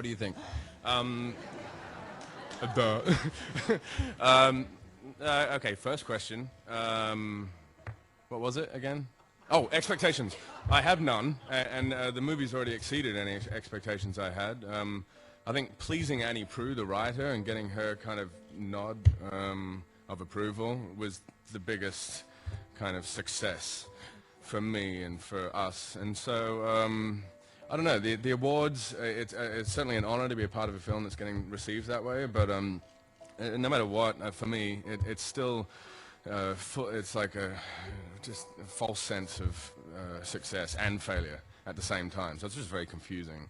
What do you think? Duh. um, okay, first question. What was it again? Oh, expectations. I have none, and the movie's already exceeded any expectations I had. I think pleasing Annie Proulx, the writer, and getting her kind of nod of approval was the biggest kind of success for me and for us. And so, I don't know, the awards, it's certainly an honor to be a part of a film that's getting received that way, but no matter what, for me, it's still, it's like just a false sense of success and failure at the same time. So it's just very confusing.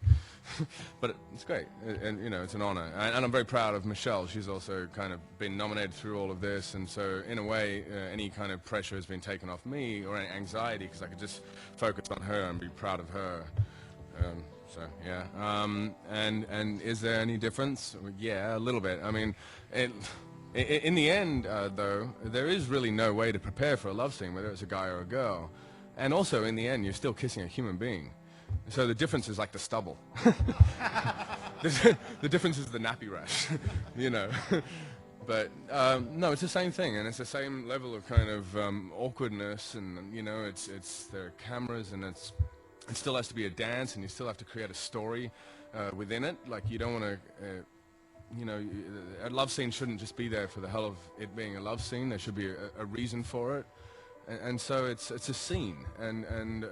But it's great, and you know, it's an honor. And I'm very proud of Michelle. She's also kind of been nominated through all of this, and so in a way, any kind of pressure has been taken off me, or any anxiety, because I could just focus on her and be proud of her. So yeah, and is there any difference? Yeah, a little bit. I mean, in the end, though, there is really no way to prepare for a love scene, whether it's a guy or a girl. And also, in the end, you're still kissing a human being. So the difference is like the stubble. The difference is the nappy rash, you know. But no, it's the same thing, and it's the same level of kind of awkwardness, and you know, there are cameras, and it still has to be a dance, and you still have to create a story within it. Like, you don't want to, you know, a love scene shouldn't just be there for the hell of it being a love scene. There should be a reason for it, and so it's a scene, and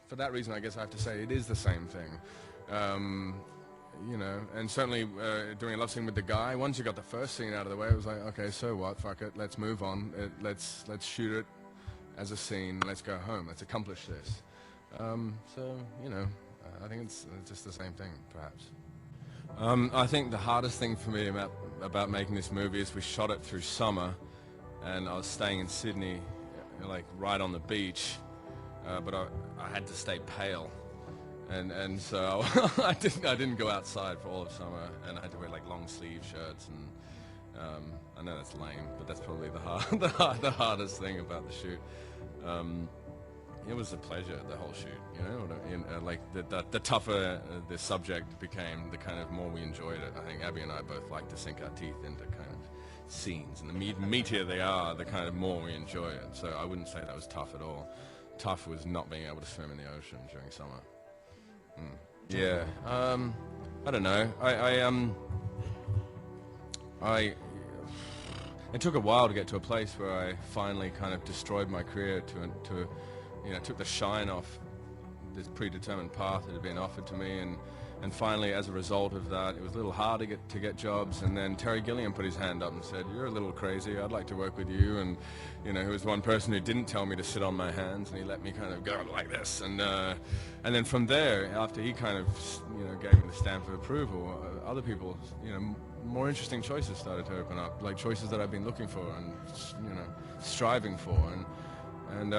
for that reason, I guess I have to say it is the same thing. You know, and certainly doing a love scene with the guy, once you got the first scene out of the way, it was like, okay, so what, fuck it, let's move on, let's shoot it as a scene, let's go home, let's accomplish this. So, you know, I think it's just the same thing, perhaps. I think the hardest thing for me about making this movie is we shot it through summer, and I was staying in Sydney, like right on the beach, but I had to stay pale. And so I didn't go outside for all of summer, and I had to wear like long sleeve shirts, and I know that's lame, but that's probably the hardest thing about the shoot. It was a pleasure, the whole shoot, you know. Like the tougher the subject became, the kind of more we enjoyed it. I think Abby and I both like to sink our teeth into kind of scenes, and the meatier they are, the kind of more we enjoy it. So I wouldn't say that was tough at all. Tough was not being able to swim in the ocean during summer. Yeah, I don't know. It took a while to get to a place where I finally kind of destroyed my career to you know, took the shine off this predetermined path that had been offered to me, and finally, as a result of that, it was a little hard to get jobs. And then Terry Gilliam put his hand up and said, "You're a little crazy. I'd like to work with you." And you know, he was the one person who didn't tell me to sit on my hands, and he let me kind of go like this. And then from there, after he kind of, you know, gave me the stamp of approval, other people, you know, more interesting choices started to open up, like choices that I've been looking for and, you know, striving for, and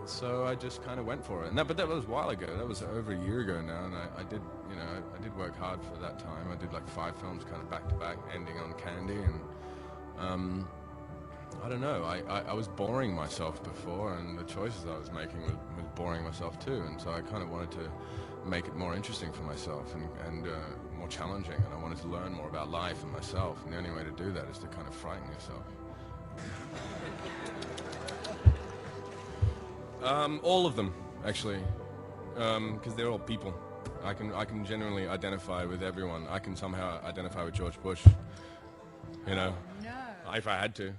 so I just kind of went for it. But that was a while ago. That was over a year ago now, and I did, you know, I did work hard for that time. I did like 5 films kind of back to back, ending on Candy, and I don't know. I was boring myself before, and the choices I was making was boring myself too. And so I kind of wanted to make it more interesting for myself and more challenging. And I wanted to learn more about life and myself. And the only way to do that is to kind of frighten yourself. All of them, actually, because they're all people. I can genuinely identify with everyone. I can somehow identify with George Bush, you know, if I had to.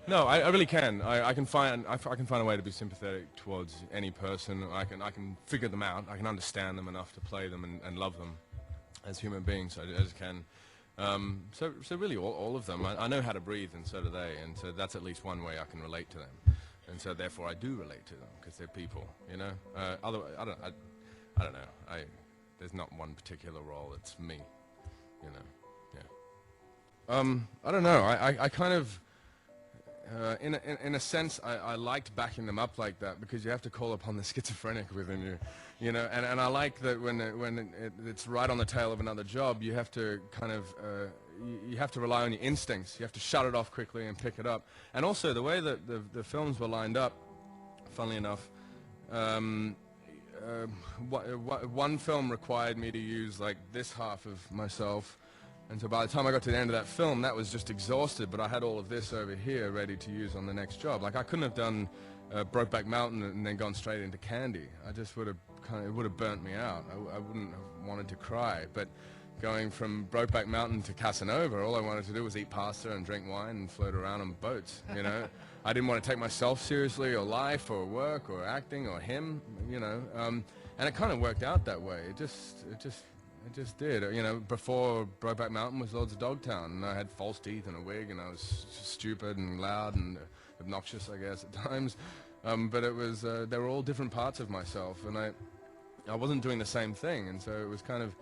No, I really can. I can find a way to be sympathetic towards any person. I can figure them out. I can understand them enough to play them and love them as human beings. I just can. So really, all of them. I know how to breathe, and so do they. And so that's at least one way I can relate to them. And so therefore, I do relate to them because they're people. You know. Otherwise, I don't know. There's not one particular role. It's me. You know. Yeah. I don't know. I kind of. In a sense, I liked backing them up like that because you have to call upon the schizophrenic within you, you know. And I like that when it's right on the tail of another job, you have to kind of you have to rely on your instincts. You have to shut it off quickly and pick it up. And also the way that the films were lined up, funnily enough, one film required me to use like this half of myself, and so by the time I got to the end of that film, that was just exhausted, but I had all of this over here ready to use on the next job. Like, I couldn't have done Brokeback Mountain and then gone straight into Candy. I just would have it would have burnt me out. I wouldn't have wanted to cry. But going from Brokeback Mountain to Casanova, all I wanted to do was eat pasta and drink wine and float around on boats, you know. I didn't want to take myself seriously, or life, or work, or acting, or him, you know. And it kind of worked out that way. It just did. You know, before Brokeback Mountain was Lords of Dogtown, and I had false teeth and a wig, and I was stupid and loud and obnoxious, I guess, at times. But it was, they were all different parts of myself, and I wasn't doing the same thing, and so it was kind of,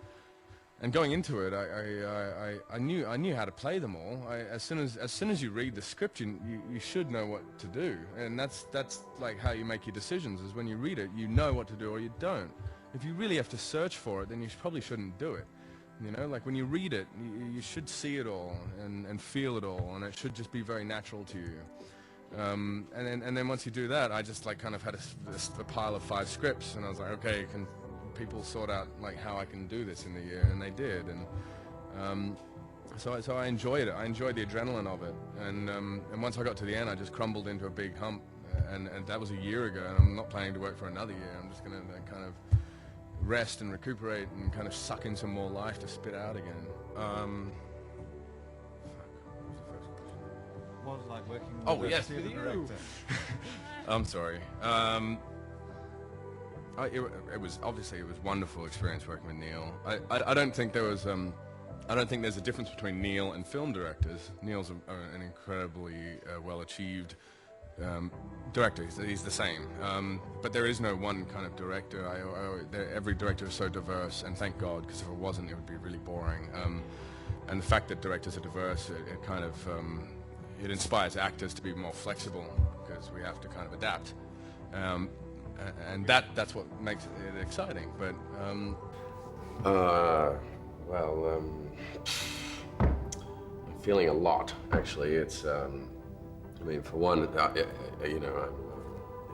and going into it, I knew how to play them all. As soon as you read the script, you should know what to do, and that's like how you make your decisions. Is when you read it, you know what to do or you don't. If you really have to search for it, then you probably shouldn't do it. You know, like when you read it, you should see it all and feel it all, and it should just be very natural to you. And then once you do that, I just like kind of had a pile of 5 scripts, and I was like, okay, can people sort out like how I can do this in the year? And they did, and so I enjoyed it. I enjoyed the adrenaline of it, and once I got to the end, I just crumbled into a big hump, and that was a year ago, and I'm not planning to work for another year. I'm just gonna kind of rest and recuperate and kind of suck in some more life to spit out again. What was it like working with yes, the director? I'm sorry. It was wonderful experience working with Neil. I don't think there was I don't think there's a difference between Neil and film directors. Neil's an incredibly well-achieved director. He's the same, but there is no one kind of director. Every director is so diverse, and thank God, because if it wasn't, it would be really boring. And the fact that directors are diverse, it kind of it inspires actors to be more flexible, because we have to kind of adapt, and that's what makes it exciting. But I'm feeling a lot, actually. It's I mean, for one, you know,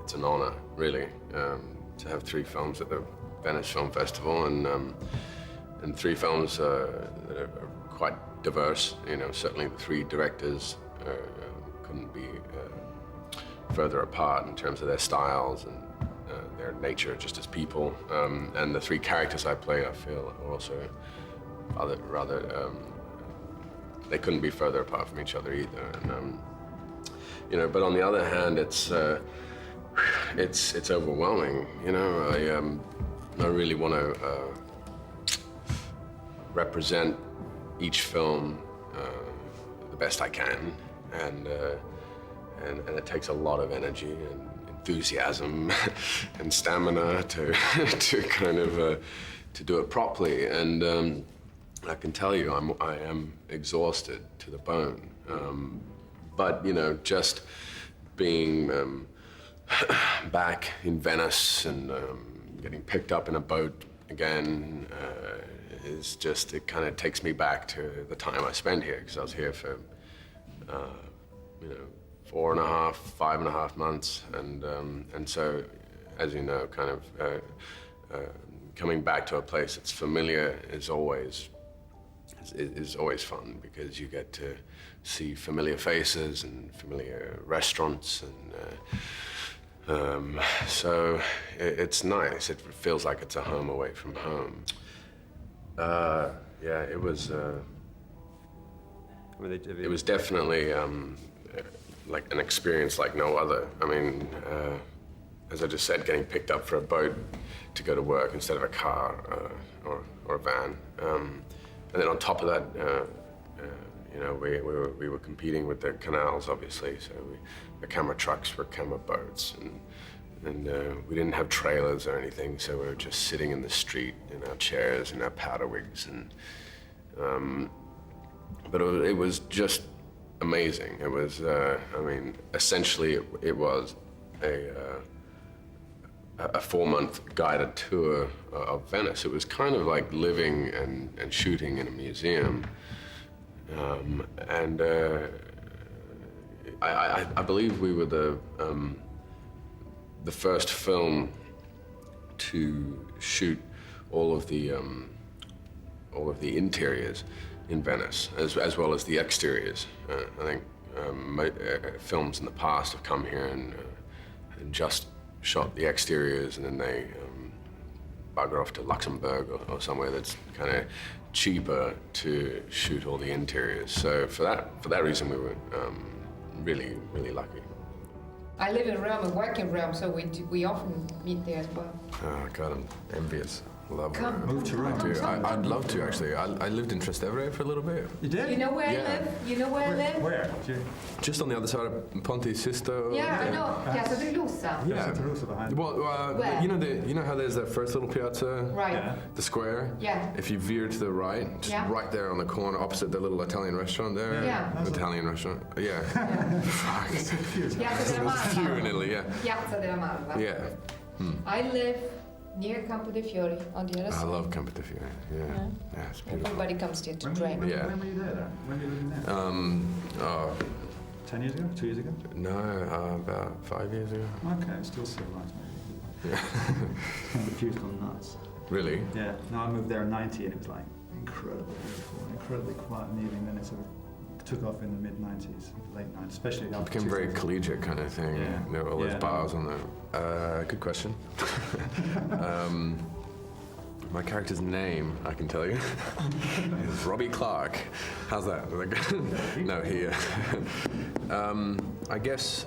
it's an honor, really, to have 3 films at the Venice Film Festival, and 3 films that are quite diverse. You know, certainly the 3 directors couldn't be further apart in terms of their styles and their nature just as people. And the 3 characters I played, I feel, are also rather they couldn't be further apart from each other either. And, you know, but on the other hand, it's overwhelming. You know, I really want to represent each film the best I can, and it takes a lot of energy and enthusiasm and stamina to kind of to do it properly. And I can tell you, I am exhausted to the bone. But, you know, just being back in Venice and getting picked up in a boat again is just, it kind of takes me back to the time I spent here, because I was here for, you know, 4.5, 5.5 months. And so, as you know, kind of coming back to a place that's familiar is always fun, because you get to see familiar faces and familiar restaurants, and so it's nice. It feels like it's a home away from home. Yeah, it was. It was definitely like an experience like no other. I mean, as I just said, getting picked up for a boat to go to work instead of a car or a van. And then on top of that, you know, we were competing with the canals, obviously. So the camera trucks were camera boats, and we didn't have trailers or anything. So we were just sitting in the street in our chairs in our powder wigs, and but it was just amazing. It was, I mean, essentially it was a 4-month guided tour of Venice. It was kind of like living and shooting in a museum. And I believe we were the first film to shoot all of the interiors in Venice, as well as the exteriors. I think films in the past have come here and just shot the exteriors, and then they bugger off to Luxembourg or somewhere that's kind of cheaper to shoot all the interiors. So for that reason, we were really lucky. I live in Rome and work in Rome, so we often meet there as well. Oh God, I'm envious. Love Come. Rome. Move to Rome. I'd love to actually. I lived in Trastevere for a little bit. You did? You know where Yeah. I live? You know where I live? Where? Just on the other side of Ponte Sisto. Yeah, I know. Piazza di Lusa. Yeah, Santa behind. Well, Where? you know how there's that first little piazza, Right. Yeah. the square. Yeah. If you veer to the right, just Yeah. right there on the corner, opposite the little Italian restaurant there. Yeah. Italian restaurant. Yeah. Fuck. Piazza della There's a few in Malva. Italy. Yeah. Piazza della Malva. Yeah. I live near Campo dei Fiori on the other I side. love Campo di Fiore. Yeah. Yeah, it's beautiful. Everybody comes here to When drink. Yeah. When were you there? When were you living there? Oh, 10 years ago? 2 years ago? no, about 5 years ago. Okay, it's still civilized maybe. Yeah. The view's gone nuts. Really? Yeah. No, I moved there in 90 and it was like incredibly beautiful, incredibly quiet and evening. Then it sort of took off in the mid-90s, late 90s, especially It after became very 2000. collegiate kind of thing. Yeah. There were all those Yeah. bars on the. Good question. My character's name, I can tell you, is Robbie Clark. How's that? No, he. I guess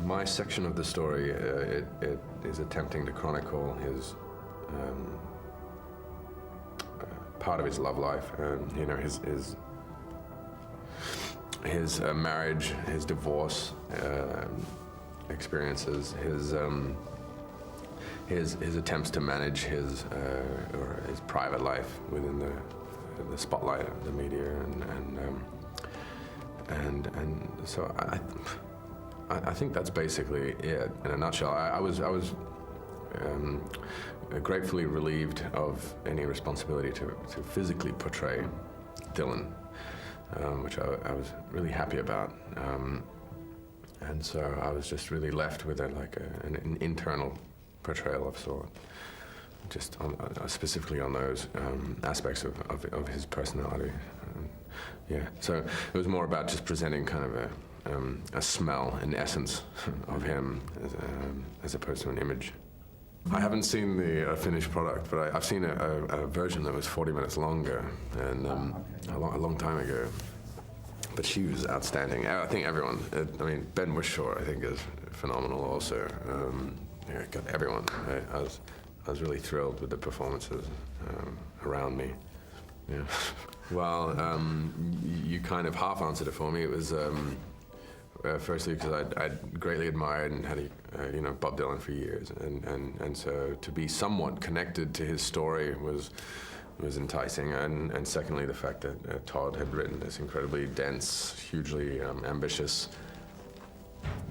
my section of the story it is attempting to chronicle his part of his love life, you know, his marriage, his divorce experiences, his attempts to manage his private life within the spotlight of the media, and so I think that's basically it in a nutshell. I was gratefully relieved of any responsibility to physically portray Dylan, which I was really happy about. And so I was just really left with an internal portrayal of sort, just specifically on those aspects of his personality. Yeah, so it was more about just presenting kind of a smell, an essence of him as opposed to an image. I haven't seen the finished product, but I've seen a version that was 40 minutes longer, and a long time ago. But she was outstanding. I think everyone. I mean, Ben Whishaw, I think, is phenomenal also. Yeah, got everyone. I was really thrilled with the performances around me. Yeah. Well, you kind of half answered it for me. It was firstly because I'd greatly admired and had Bob Dylan for years, and so to be somewhat connected to his story was enticing, and secondly the fact that Todd had written this incredibly dense, hugely ambitious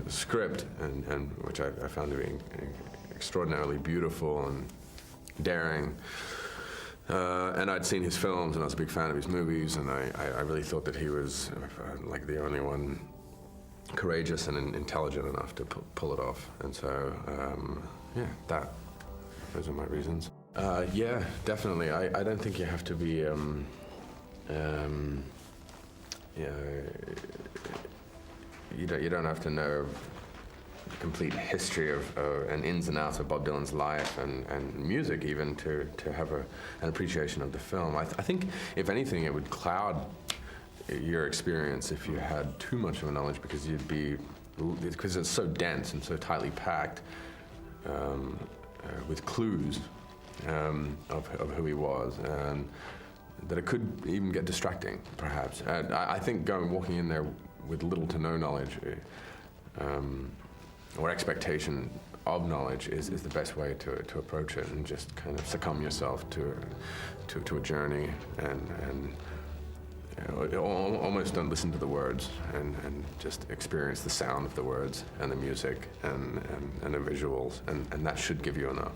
script, and which I found to be extraordinarily beautiful and daring. And I'd seen his films, and I was a big fan of his movies, and I really thought that he was like the only one courageous and intelligent enough to pull it off. And so, yeah, those are my reasons. Yeah, definitely. I don't think you have to be, you don't have to know the complete history of and ins and outs of Bob Dylan's life and music even to have an appreciation of the film. I think, if anything, it would cloud your experience if you had too much of a knowledge, because because it's so dense and so tightly packed with clues of who he was, and that it could even get distracting, perhaps. I think walking in there with little to no knowledge or expectation of knowledge is the best way to approach it, and just kind of succumb yourself to a journey and almost don't listen to the words and just experience the sound of the words and the music and the visuals, and that should give you enough.